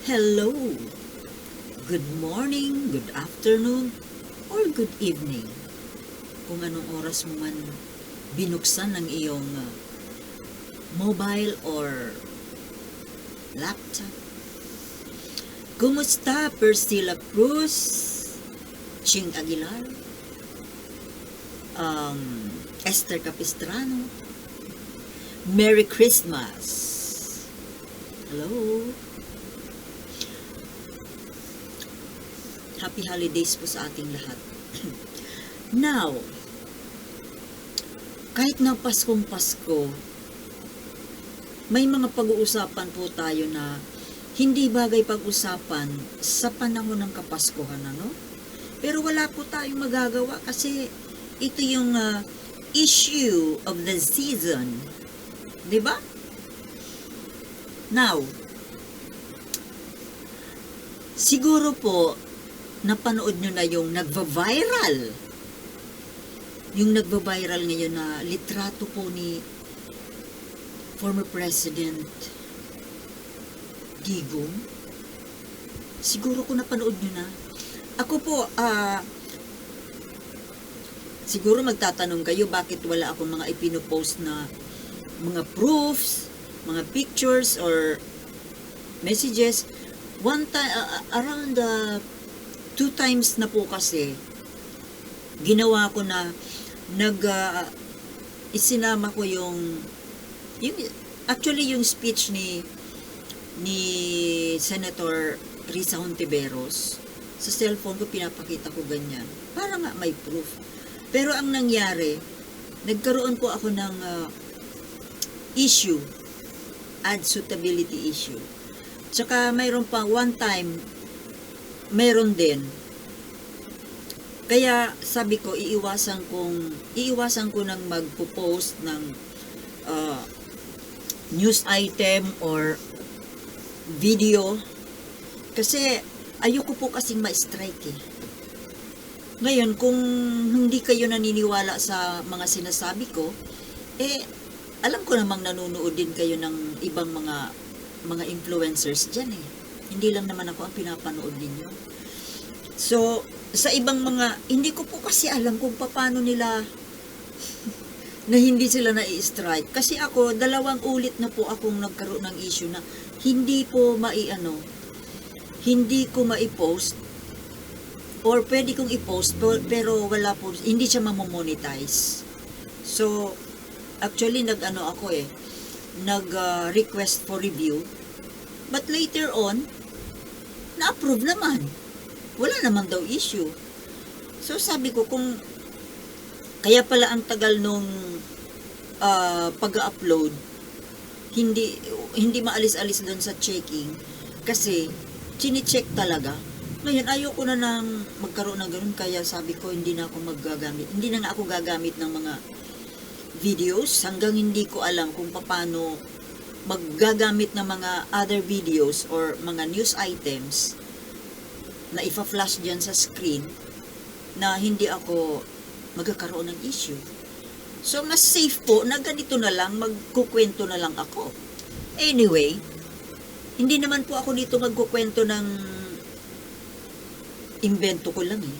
Hello, good morning, good afternoon, or good evening. Kung anong oras mo man binuksan ng iyong mobile or laptop. Kumusta, Persila Cruz, Ching Aguilar, Esther Capistrano? Merry Christmas! Hello! Happy holidays po sa ating lahat. Now, kahit na Paskong Pasko, may mga pag-uusapan po tayo na hindi bagay pag-usapan sa panahon ng Kapaskuhan, ano? Pero wala po tayong magagawa kasi ito yung issue of the season. 'Di ba? Now, siguro po napanood nyo na yung nagva-viral. Yung nagva-viral ngayon na litrato po ni former President Digong. Siguro kung napanood nyo na. Ako po, siguro magtatanong kayo bakit wala akong mga ipinopost na mga proofs, mga pictures, or messages. One time, around 2 times na po kasi ginawa ko na isinama ko yung actually yung speech ni Senator Risa Hontiveros sa cellphone ko, pinapakita ko ganyan para nga may proof. Pero ang nangyari, nagkaroon po ako ng issue, ad suitability issue. Tsaka mayroon pa one time, mayroon din. Kaya sabi ko, iiwasan ko nang magpo-post ng news item or video kasi ayoko po kasing ma-strike eh. Ngayon, kung hindi kayo naniniwala sa mga sinasabi ko, alam ko namang nanonood din kayo ng ibang mga influencers dyan eh. Hindi lang naman ako ang pinapanood ninyo. So, sa ibang hindi ko po kasi alam kung paano nila na hindi sila na-strike. Kasi ako, 2 ulit na po akong nagkaroon ng issue na hindi ko ma-post or pwede kong i-post pero wala po, hindi siya mamomonetize. So, actually, nag-request for review. But later on, na-approve naman. Wala naman daw issue. So, sabi ko, kaya pala ang tagal nung pag-upload, hindi maalis-alis doon sa checking kasi chine-check talaga. Ngayon, ayoko na nang magkaroon ng ganun, kaya sabi ko, hindi na nga ako gagamit ng mga videos hanggang hindi ko alam kung paano maggagamit ng mga other videos or mga news items na ipa-flash dyan sa screen na hindi ako magkakaroon ng issue. So, mas safe po na ganito na lang, magkukwento na lang ako. Anyway, hindi naman po ako dito magkukwento ng invento ko lang eh.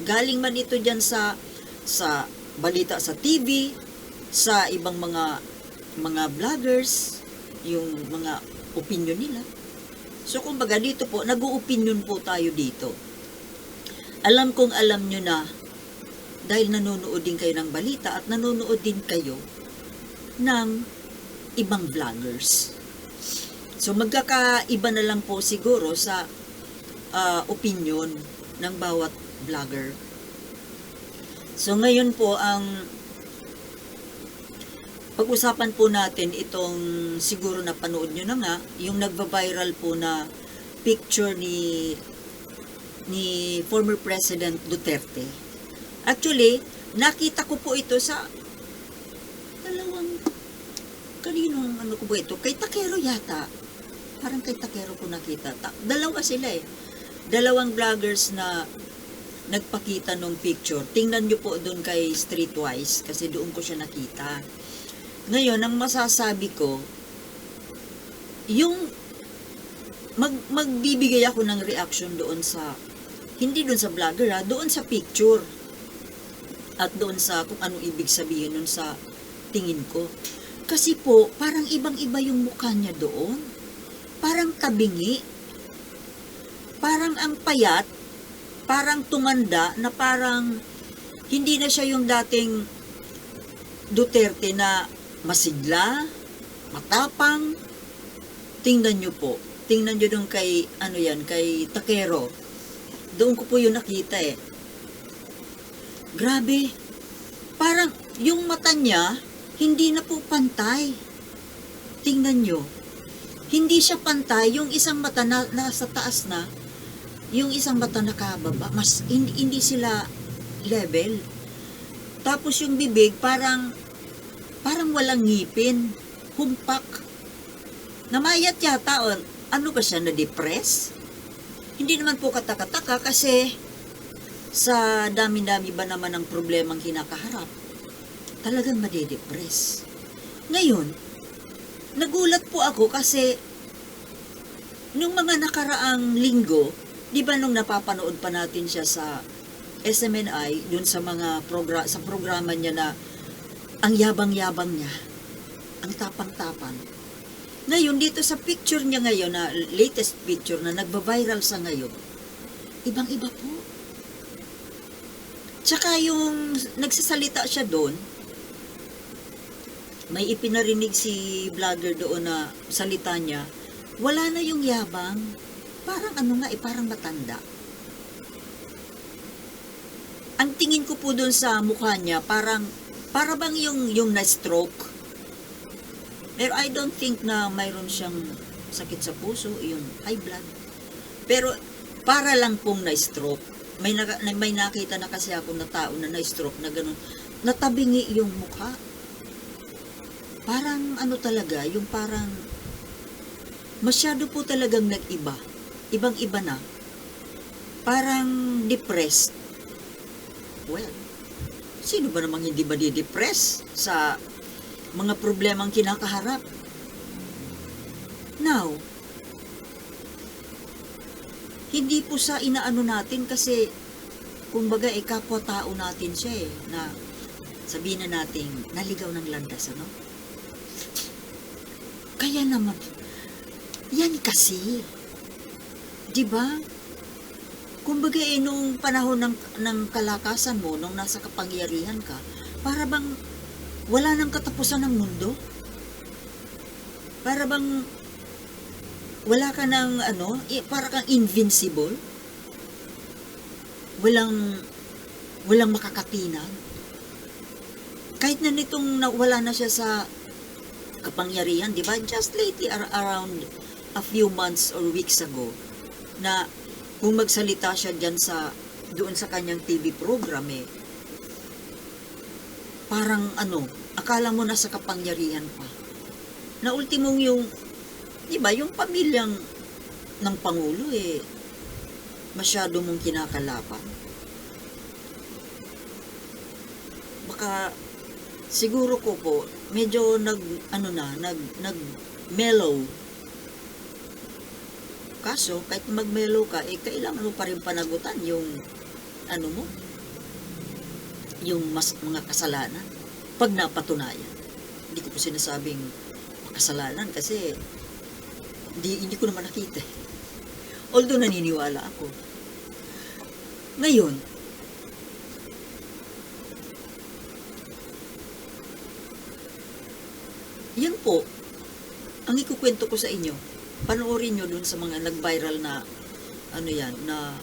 Galing man ito dyan sa balita sa TV, sa ibang mga vloggers, yung mga opinion nila. So, kumbaga dito po, nag-o-opinion po tayo dito. Alam kong alam nyo na, dahil nanonood din kayo ng balita at nanonood din kayo ng ibang vloggers. So, magkakaiba na lang po siguro sa opinion ng bawat vlogger. So, ngayon po, ang pag-usapan po natin itong siguro napanood nyo na nga, yung nagva-viral po na picture ni former President Duterte. Actually, nakita ko po ito sa kaninong ko po ito? Kay Takero yata. Parang kay Takero ko nakita. 2 sila eh. 2 vloggers na nagpakita nung picture. Tingnan nyo po doon kay Streetwise kasi doon ko siya nakita. Ngayon, ang masasabi ko, yung magbibigay ako ng reaction doon sa, hindi doon sa vlogger doon sa picture. At doon sa kung anong ibig sabihin nun sa tingin ko. Kasi po, parang ibang-iba yung mukha niya doon. Parang tabingi. Parang ang payat. Parang tumanda na parang hindi na siya yung dating Duterte na masigla, matapang. Tingnan nyo po. Tingnan nyo doon kay, kay Takero. Doon ko po yung nakita Grabe. Parang yung mata niya, hindi na po pantay. Tingnan nyo. Hindi siya pantay. Yung isang mata na nasa taas na, yung isang mata nakababa. Mas, hindi sila level. Tapos yung bibig, parang walang ngipin. Humpak. Namayat yata. Ano ba siya, na-depress? Hindi naman po kataka-taka kasi sa dami-dami ba naman ang problemang kinakaharap, talagang madedepress. Ngayon, nagulat po ako kasi nung mga nakaraang linggo, di ba nung napapanood pa natin siya sa SMNI, dun sa mga sa programa niya na ang yabang-yabang niya, ang tapang-tapang. Ngayon, dito sa picture niya ngayon, na latest picture na nagba-viral sa ngayon, ibang-iba po. Tsaka yung nagsasalita siya doon, may ipinarinig si vlogger doon na salita niya, wala na yung yabang, parang parang matanda. Ang tingin ko po doon sa mukha niya, para bang yung na-stroke. Pero I don't think na mayroon siyang sakit sa puso, yung high blood. Pero para lang pong na-stroke. May nakita na kasi ako na tao na na-stroke na gano'n. Natabingi yung mukha. Parang talaga, yung parang masyado po talagang nag-iba. Ibang-iba na. Parang depressed. Well, sino ba namang hindi ba di-depress sa mga problemang kinakaharap? Now, hindi po sa inaano natin kasi kumbaga kapwa-tao natin siya na sabihin na natin naligaw ng landas, Kaya naman, yan kasi, di ba? Kumbaga nung panahon ng kalakasan mo, nung nasa kapangyarihan ka, para bang wala nang katapusan ng mundo? Para bang wala ka ng para kang invincible. Walang makakatinag. Kahit na nitong wala na siya sa kapangyarihan, di ba? Just lately, around a few months or weeks ago, na kung magsalita siya dyan doon sa kanyang TV program parang akala mo nasa kapangyarihan pa. Na ultimong yung di ba, yung pamilyang ng Pangulo masyado mong kinakalaban. Baka siguro ko po medyo nag-mellow. Kaso kahit mag-mellow ka, kailangan mo pa rin panagutan yung mo, yung mga kasalanan pag napatunayan. Hindi ko po sinasabing kasalanan kasi hindi ko naman nakita. Although naniniwala ako. Ngayon, yan po, ang ikukwento ko sa inyo. Panoorin nyo dun sa mga nag-viral na na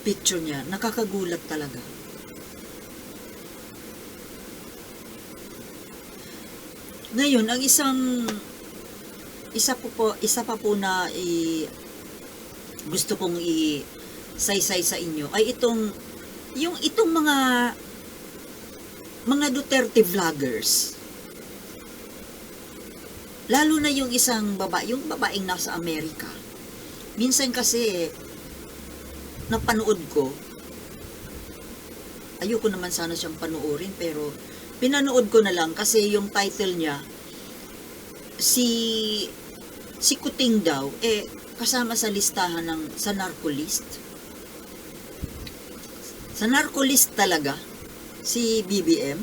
picture niya. Nakakagulat talaga. Ngayon, ang isa pa po na gusto kong i-saysay sa inyo ay itong mga Duterte vloggers. Lalo na yung isang yung babaeng nasa Amerika. Minsan kasi napanood ko, ayoko naman sana siyang panoorin pero pinanood ko na lang kasi yung title niya, si si Kuting daw, kasama sa listahan sa narco-list. Sa narco-list talaga, si BBM.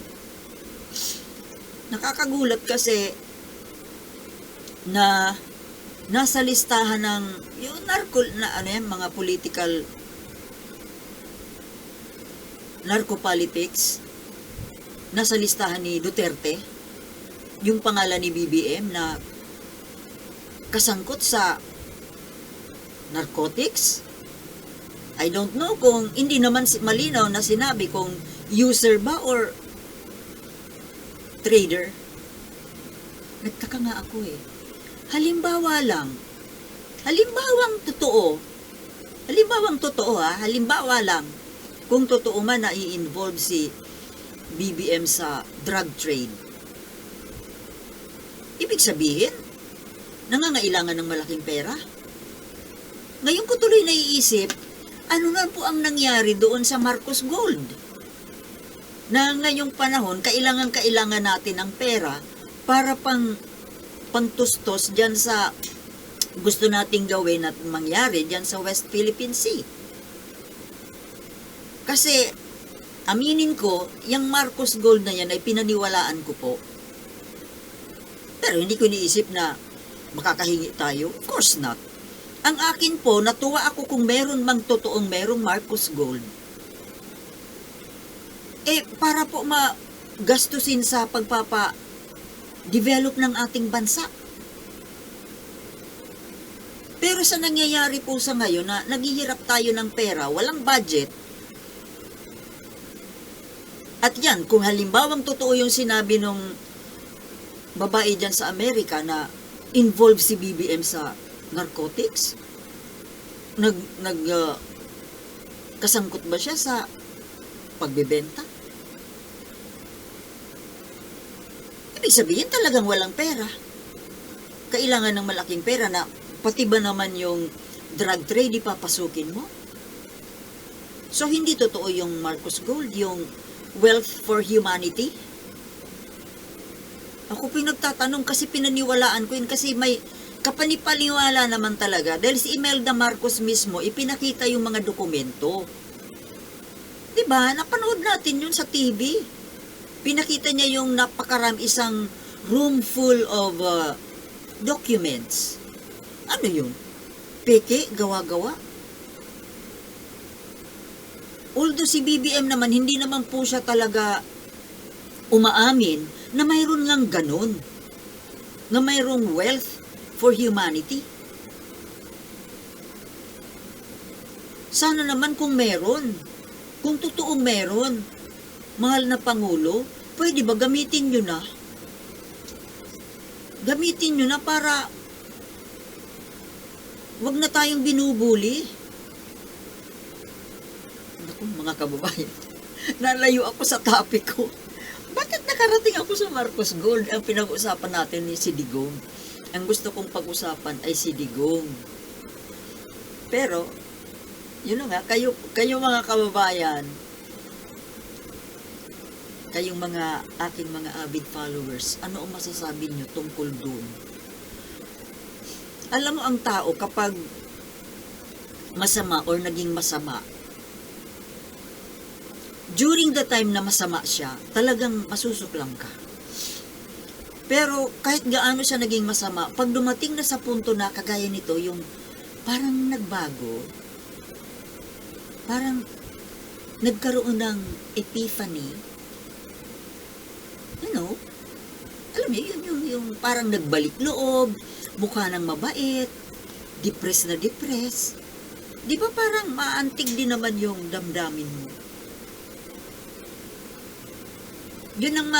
Nakakagulat kasi na nasa listahan ng yung mga narco-politics, nasa listahan ni Duterte, yung pangalan ni BBM na kasangkot sa narcotics. I don't know kung hindi naman malinaw na sinabi kung user ba or trader. Nagtaka nga ako Halimbawang totoo lang, kung totoo man na i-involve si BBM sa drug trade. Ibig sabihin, nangangailangan ng malaking pera. Ngayon ko tuloy naiisip, ano na po ang nangyari doon sa Marcos Gold? Na ngayong panahon, kailangan natin ng pera para pangtustos dyan sa gusto nating gawin at mangyari dyan sa West Philippine Sea. Kasi, aminin ko, yung Marcos Gold na yan ay pinaniwalaan ko po. Pero hindi ko iniisip na makakahingi tayo. Of course not. Ang akin po, natuwa ako kung merong Marcos Gold. Para po magastusin sa develop ng ating bansa. Pero sa nangyayari po sa ngayon na naghihirap tayo ng pera, walang budget, at yan, kung halimbawang totoo yung sinabi nung babae dyan sa Amerika na involved si BBM sa narcotics, kasangkot ba siya sa pagbebenta? Ibig sabihin talagang walang pera. Kailangan ng malaking pera na pati ba naman yung drug trade ipapasukin mo? So, hindi totoo yung Marcos Gold, yung wealth for humanity? Ako pinagtatanong kasi pinaniwalaan ko yun kasi may kapanipaniwala naman talaga dahil si Imelda Marcos mismo ipinakita yung mga dokumento. Diba? Napanood natin yun sa TV. Pinakita niya yung isang room full of documents. Ano yun? Peke? Gawa-gawa? Although si BBM naman, hindi naman po siya talaga umaamin na mayroon lang ganun. Na mayroong wealth for humanity. Sana naman kung meron. Kung totoong meron. Mahal na Pangulo, pwede ba gamitin nyo na? Gamitin nyo na para wag na tayong binubuli. Naku, mga kababayan, nalayo ako sa topic ko. Bakit nakarating ako sa Marcos Gold? Ang pinag-usapan natin ni si Digong. Ang gusto kong pag-usapan ay si Digong. Pero, yun na nga, kayo mga kababayan, kayong aking mga avid followers, ano ang masasabi nyo tungkol doon? Alam mo ang tao kapag masama or naging masama, during the time na masama siya, talagang masusuklang ka. Pero kahit gaano siya naging masama, pag dumating na sa punto na kagaya nito, yung parang nagbago, parang nagkaroon ng epiphany, alam mo, yung parang nagbalik loob, mukha ng mabait, depressed na depressed. Di ba parang maantig din naman yung damdamin mo? Yun ang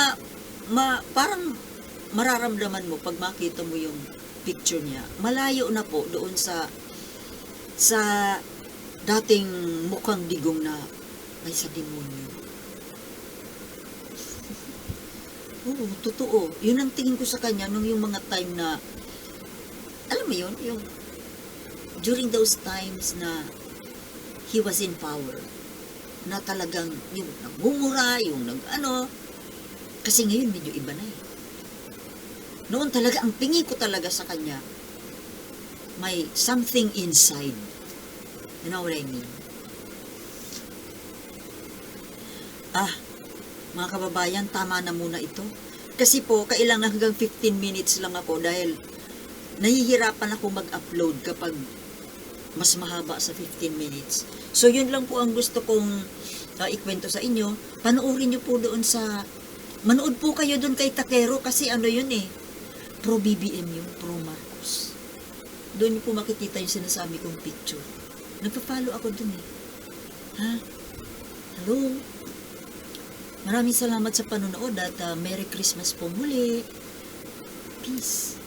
parang mararamdaman mo pag makita mo yung picture niya. Malayo na po doon sa dating mukhang Digong na may sa demonyo. Oo, totoo. Yun ang tingin ko sa kanya nung yung mga time na, alam mo yun, yung during those times na he was in power, na talagang yung nagmumura, yung kasi ngayon medyo iba na Noon talaga, ang tingin ko talaga sa kanya, may something inside. You know what I mean? Mga kababayan, tama na muna ito. Kasi po, kailangan hanggang 15 minutes lang ako dahil nahihirapan ako mag-upload kapag mas mahaba sa 15 minutes. So, yun lang po ang gusto kong ikwento sa inyo. Panoorin nyo po doon manood po kayo doon kay Takero kasi ano yun pro BBM yun, pro Marcos. Doon nyo po makikita yung sinasabi kong picture. Nagpa-follow ako doon Hello? Maraming salamat sa panonood at Merry Christmas po muli. Peace.